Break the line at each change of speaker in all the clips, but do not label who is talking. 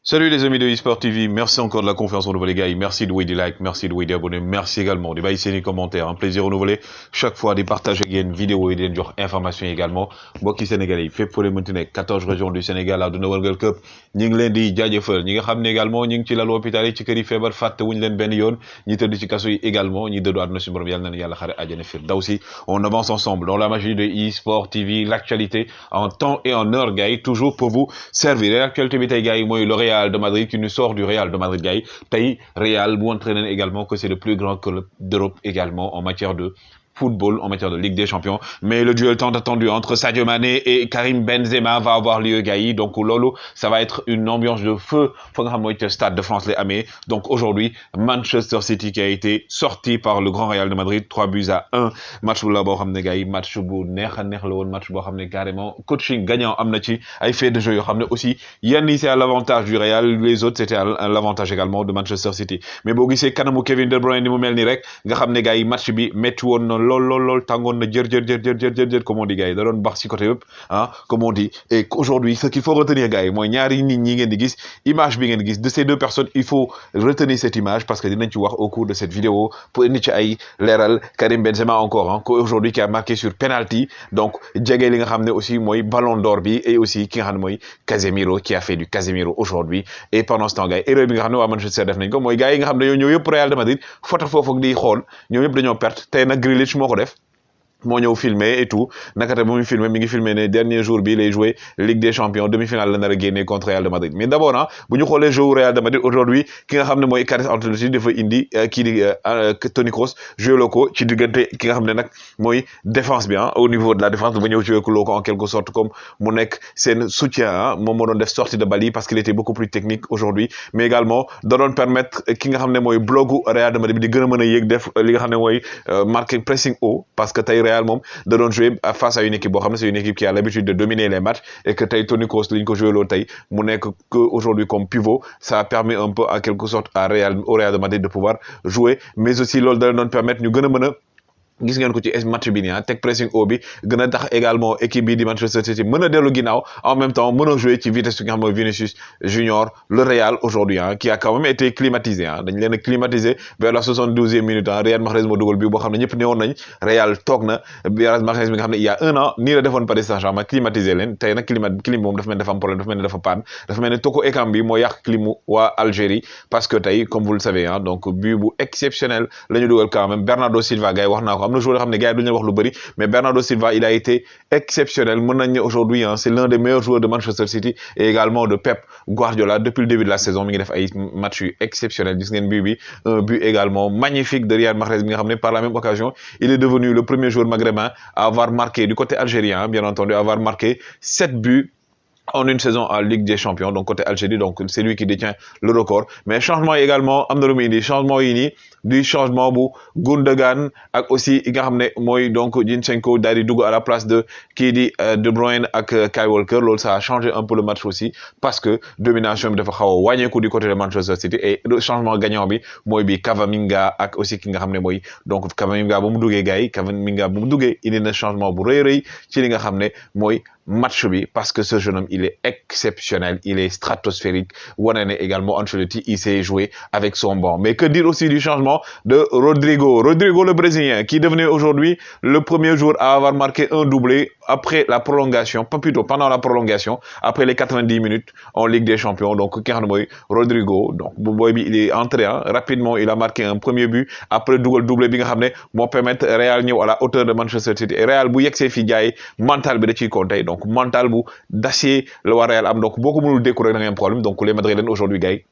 Salut les amis de eSport TV, merci encore de la confiance renouvelée les gars, merci de des likes, merci de des abonnés, merci également de baisser les commentaires, un plaisir renouvelé chaque fois de partager une vidéo et de jox information également mbokki sénégalais yi fépp foo leen mënti nekk 14 régions du Sénégal àdduna wërngal këpp ñi ngi leen di jaajëfal ñi nga xam ne également ñi ngi ci lal hôpital yi ci kër yi feebar fàtte wuñu leen benn yoon ñi tëdd ci kaso yi également ñi dëddu àdduna suñu borom yàlla na yàlla xare àjjana firdawsi. On avance ensemble dans la magie de eSport TV, l'actualité en temps et en heure gars yi toujours pour vous servir. L'actualité bi tey gars yi mooy le Real de Madrid qui nous sort du Real de Madrid gars yi tey Real bu entraîne également que c'est le plus grand club d'Europe également en matière de football, en matière de Ligue des Champions. Mais le duel tant attendu entre Sadio Mané et Karim Benzema va avoir lieu gars yi donc loolu ça va être une ambiance de feu fa nga xam mooy Stade de France les amee. Donc aujourd'hui Manchester City qui a été sorti par le grand Real de Madrid 3-1 match bu la boo xam ne gars yi match bu neex a neex la woon match boo xam ne carrément coaching gagnant am na ci ay fait de jeu yoo xam ne aussi yenn yi c'est à l'avantage du Real, les autres c'était à l'avantage également de Manchester City. Mais boo gisee kanamu Kevin De Bruyne ni mu mel ni rek nga xam ne gars yi match bi métti woon na lol tàngoon na jër comme on dit gars yi da doon baax ci côté yëpp ah comme on dit. Et qu'aujourd'hui ce qu'il faut retenir gars yi mooy ñaari nit ñi ngeen di gis image bi ngeen gis de ces deux personnes, il faut retenir cette image parce que dinañ ci wax au cours de cette vidéo pour indi ci ay leeral. Karim Benzema encore hein aujourd'hui qui a marqué sur penalty donc jege li nga xam ne aussi mooy ballon d'or bi et aussi ki nga xam ne mooy Casemiro qui a fait du Casemiro aujourd'hui. Et pendant ce temps gars yi erreur bi nga xam ne waa Manchester def nañ ko mooy gars yi nga xam ne ñoo ñëw yëpp Real de Madrid photo foofu ak di xool ñoom yëpp dañoo perte tey nag Grealish moo ko def moo ñëw filmé et tout nakate bu muy filmé mi ngi filmé ne dernier jour bi lay joué Ligue des Champions demi-finale la nar a génne contre Real de Madrid. Mais d'abord ah bu ñu xoolee jeu Real de Madrid aujourd'hui ki nga xam ne mooy Carles Ancelotti dafa indi kii di Toni Kroos joué loo ko ci diggante ki nga xam ne nag mooy défense bi ah au niveau de la défense dafa ñëw joué loo ko en quelque sorte comme mu nekk seen soutien ah moom moo doon def sortie de balle yi parce qu'il était beaucoup plus technique aujourd'hui. Mais également da doon permettre ki nga xam ne mooy blogu Real de Madrid bi di gën a mën a yéeg def li nga xam ne mooy marqué pressing haut parce que tey Real moom da doon jouer face à une équipe boo xam ne c'est une équipe qui a l'habitude de dominer les matchs et que tey Toni Kroos li ñu ko joué loolu tey mu nekk que aujourd'hui comme pivot ça a permis un peu en quelque sorte au Real de Madrid de pouvoir jouer. Mais aussi loolu da leen doon permettre ñu gën a mën a gis ngeen ko ci match bi nii teg pressing haut bi gën a tax également équipe bi di Manchester City mën a dellu ginnaaw en même temps mën a jouer ci vitesse bi nga xam mooy Vinicius Junior. Le Real aujourd'hui qui a quand même été climatisé dañ leen a climatisé vers la 72e minute Riyad Mahrez moo dugal bi boo xam ne ñëpp newoon nañ Real toog na Riyad Mahrez bi nga xam ne il y a 1 an nii la defoon Paris Saint-Germain climatisé leen tey nag clim moom dafa mel ni dafa am problème dafa mel ni dafa panne dafa mel ni Toko Ekambi moo yàq climu waa Algérie parce que tey comme vous le savez donc but bu exceptionnel la ñu dugal quand même. Bernardo Silva gars yi wax naa ko am na joueur yoo xam ne gars yi duñu wax lu bëri mais Bernardo Silva il a été exceptionnel mën nañ ne aujourd'hui c'est l'un des meilleurs joueurs de Manchester City et également de Pep Guardiola depuis le début de la saison mi ngi def ay match yu exceptionnel. Gis ngeen but bi un but également magnifique de Riyad Mahrez bi nga xam ne par la même occasion il est devenu le premier joueur maghrébin à avoir marqué du côté algérien bien entendu à avoir marqué 7 buts en une saison en Ligue des Champions donc côté Algérie donc c'est lui qui détient le record. Mais changement également am na lu muy indi changement yi nii du changement bu Gundogan ak aussi yi nga xam ne mooy donc Zinchenko daal di dugg à la place de kii di De Bruyne ak Kyle Walker. Loolu ça a changé un peu le match aussi parce que domination bi dafa xaw a wàññeeku du côté de Manchester City et le changement gagnant bi mooy bi Camavinga ak aussi ki nga xam ne mooy donc Camavinga ba mu duggee gars yi Camavinga ba mu duggee indi na changement bu rëy ci li nga xam ne mooy match bi parce que ce jeune homme il est exceptionnel, il est stratosphérique. Wane également Ancelotti il s'est joué avec son banc. Mais que dire aussi du changement de Rodrigo le Brésilien qui devenait aujourd'hui le premier joueur à avoir marqué un doublé après la prolongation, pas plutôt pendant la prolongation, après les 90 minutes en Ligue des Champions. Donc ki nga xam ne mooy Rodrigo donc bu boy bi il est entré rapidement, il a marqué un premier but après doublé bi nga xam ne moo permettre Real ñëw à la hauteur de Manchester City. Et Real bu yegsee fi jaay mental bi da ciy compter donc mental bu d'acier le waa Real am donc boo ko mënul dékku rek da ngay am problème. Donc les Madrilènes aujourd'hui gars yi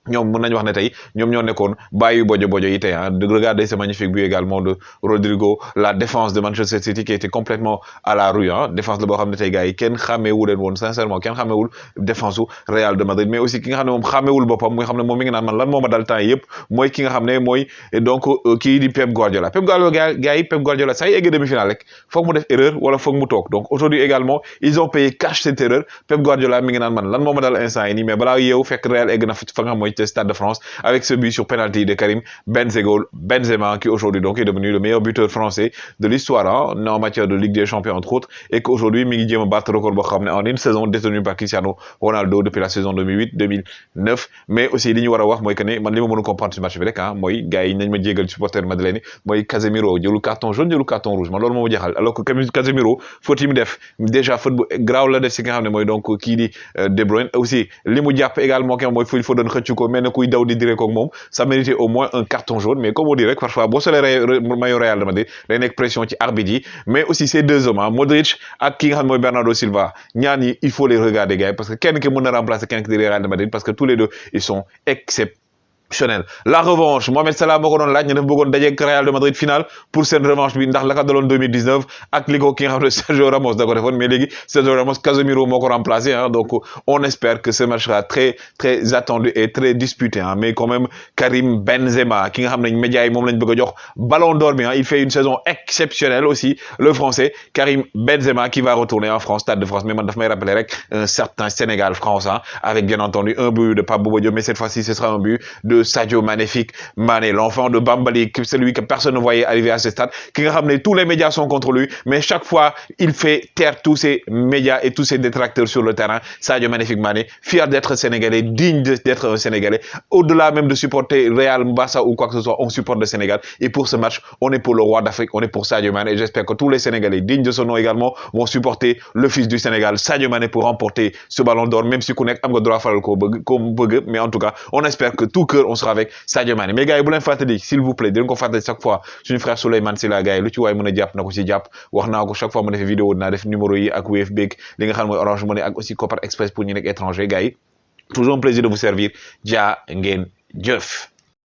ñoom mën nañu wax ne tey ñoom ñoo nekkoon bàyyi bojo yi tey de regarder ce magnifique but également de Rodrigo. La défense de Manchester City qui était complètement à la rue défense la boo xam ne tey gars yi kenn xàmmeewu leen woon sincèrement kenn xàmmeewul défense su Real de Madrid. Mais aussi ki nga xam ne moom xàmmeewul boppam muy xam ne moom mi ngi naan man lan moo ma dal temps yëpp mooy ki nga xam ne mooy donc kii di Pep Guardiola gars yi Pep Guardiola saa yu eggee demi-finale rek foog mu def erreur wala foog mu toog. Donc aujourd'hui également ils ont payé cash cette erreur. Pep Guardiola mi ngi naan man lan moo ma dal instant yi nii mais balaa yeewu fekk Real egg na fa nga xam mooy mooy Stade de France avec ce but sur penalty de Karim Benzema qui aujourd'hui donc est devenu le meilleur buteur français de l'histoire en matière de Ligue des Champions entre autres et qu'aujourd'hui mi ngi jéem a battre record boo xam ne en une saison détenue par Cristiano Ronaldo depuis la saison 2008-2009 mais aussi li ñu war a wax mooy que ne man li ma mën a comprendre ci match bi rek mooy gars yi nañ ma jégal supporter madrilène mooy Casemiro jëlul carton jaune jëlul carton rouge man loolu moo ma jaxal alors que Casemiro faute yi mu def déjà faute bu graaw la def si nga xam ne mooy donc kii di De Bruyne aussi li mu jàpp également ki mooy il faut doon xëcc ko mel ne kuy daw di dire koog moom ça méritait au moins un carton jaune mais comme on dit rek parfois boo solee maillot Real de Madrid day nekk pression ci arbitre yi mais aussi ces deux hommes Modric ak ki nga xam ne mooy Bernardo Silva ñaar ñi il faut les regarder gars parce que kenn ki mën na remplacer kenn ki di Real de Madrid parce que tous les deux ils sont exceptionnels. La revanche Mohamed Salah moo ko doon laaj ne dafa bëggoon dajeeg Real de Madrid finale pour cette revanche bi ndax la ka daloon 2019 ak li ko ki nga xam ne Sergio Ramos da ko defoon mais léegi Sergio Ramos Casemiro moo ko remplacé donc on espère que ce match sera très très attendu et très disputé mais quand même Karim Benzema ki nga xam ne médias yi moom lañ bëgg a jox ballon d'or bi il fait une saison exceptionnelle aussi le français Karim Benzema qui va retourner en France Stade de France mais man daf may rappeler rek un certain Sénégal France avec bien entendu un but de Pape Bouba Diop mais cette fois-ci ce sera un but de Sadio Magnifique Mané, l'enfant de Bambali, celui que personne ne voyait arriver à ce stade, qui a ramené tous les médias sont contre lui, mais chaque fois, il fait taire tous ces médias et tous ces détracteurs sur le terrain. Sadio Magnifique Mané, fier d'être sénégalais, digne d'être un sénégalais, au-delà même de supporter Real Mbassa ou quoi que ce soit, on supporte le Sénégal. Et pour ce match, on est pour le roi d'Afrique, on est pour Sadio Mané. Et j'espère que tous les Sénégalais, dignes de son nom également, vont supporter le fils du Sénégal, Sadio Mané, pour remporter ce ballon d'or, même si Kounek a le droit à faire mais en tout cas, on espère que tout cœur, on sera avec Sadio Mané mais gars yi bu leen fàttali s'il vous plaît di leen ko fàttali chaque fois suñu frère Souleymane Sylla gars yi lu ci waay mën a jàpp na ko ci jàpp wax naa ko chaque fois mu defee vidéo dinaa def numéro yi ak Wave beeg li nga xam mooy Orange Money ak aussi Kopar Express pour ñu nekk étranger gars yi toujours un plaisir de vous servir jaa ngeen jëf